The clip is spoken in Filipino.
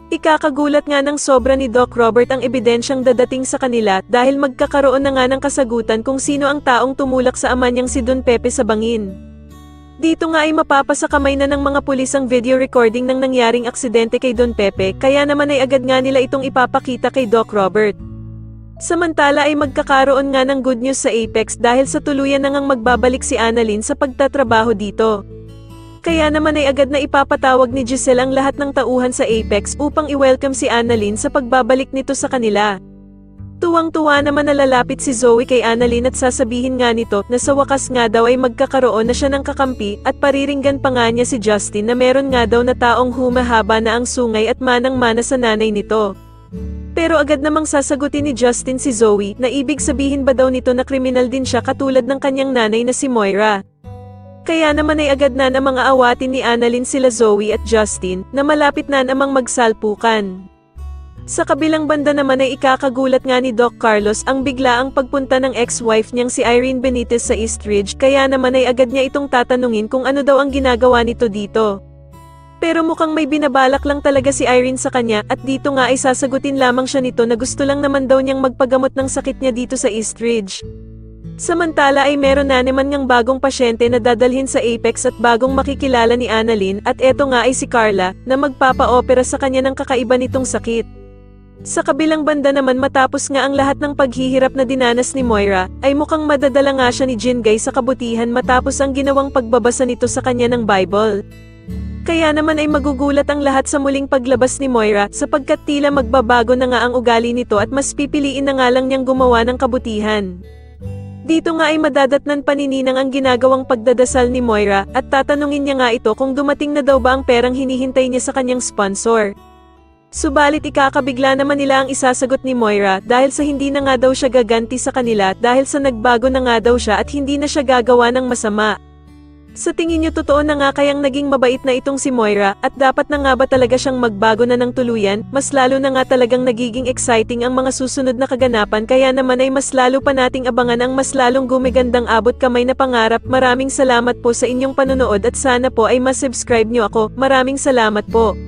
Ikakagulat nga ng sobra ni Doc Robert ang ebidensyang dadating sa kanila dahil magkakaroon na nga ng kasagutan kung sino ang taong tumulak sa ama niyang si Don Pepe sa bangin. Dito nga ay mapapasa kamay na ng mga pulis ang video recording ng nangyaring aksidente kay Don Pepe, kaya naman ay agad nga nila itong ipapakita kay Doc Robert. Samantala ay magkakaroon nga ng good news sa Apex dahil sa tuluyan na ngang magbabalik si Annalyn sa pagtatrabaho dito. Kaya naman ay agad na ipapatawag ni Giselle ang lahat ng tauhan sa Apex upang i-welcome si Annalyn sa pagbabalik nito sa kanila. Tuwang-tuwa naman na lalapit si Zoe kay Annalyn at sasabihin nga nito na sa wakas nga daw ay magkakaroon na siya ng kakampi at pariringgan pa nga niya si Justin na meron nga daw na taong humahaba na ang sungay at manang-mana sa nanay nito. Pero agad namang sasagutin ni Justin si Zoe na ibig sabihin ba daw nito na kriminal din siya katulad ng kanyang nanay na si Moira. Kaya naman ay agad na namang aawatin ni Annalyn sila Zoe at Justin na malapit na namang magsalpukan. Sa kabilang banda naman ay ikakagulat nga ni Doc Carlos ang biglaang pagpunta ng ex-wife niyang si Irene Benitez sa Eastridge, kaya naman ay agad niya itong tatanungin kung ano daw ang ginagawa nito dito. Pero mukhang may binabalak lang talaga si Irene sa kanya at dito nga ay sasagutin lamang siya nito na gusto lang naman daw niyang magpagamot ng sakit niya dito sa Eastridge. Samantala ay meron na naman ngang bagong pasyente na dadalhin sa Apex at bagong makikilala ni Annalyn at eto nga ay si Carla na magpapa-opera sa kanya ng kakaiba nitong sakit. Sa kabilang banda naman matapos nga ang lahat ng paghihirap na dinanas ni Moira, ay mukhang madadala nga siya ni Jingay sa kabutihan matapos ang ginawang pagbabasa nito sa kanya ng Bible. Kaya naman ay magugulat ang lahat sa muling paglabas ni Moira sapagkat tila magbabago na nga ang ugali nito at mas pipiliin na nga lang niyang gumawa ng kabutihan. Dito nga ay madadatnan panininang ang ginagawang pagdadasal ni Moira at tatanungin niya nga ito kung dumating na daw ba ang perang hinihintay niya sa kanyang sponsor. Subalit ikakabigla naman nila ang isasagot ni Moira dahil sa hindi na nga daw siya gaganti sa kanila dahil sa nagbago na nga daw siya at hindi na siya gagawa ng masama. Sa tingin niyo totoo na nga kayang naging mabait na itong si Moira at dapat na nga ba talaga siyang magbago na ng tuluyan? Mas lalo na nga talagang nagiging exciting ang mga susunod na kaganapan kaya naman ay mas lalo pa nating abangan ang mas lalong gumigandang abot kamay na pangarap. Maraming salamat po sa inyong panonood at sana po ay mas subscribe niyo ako. Maraming salamat po.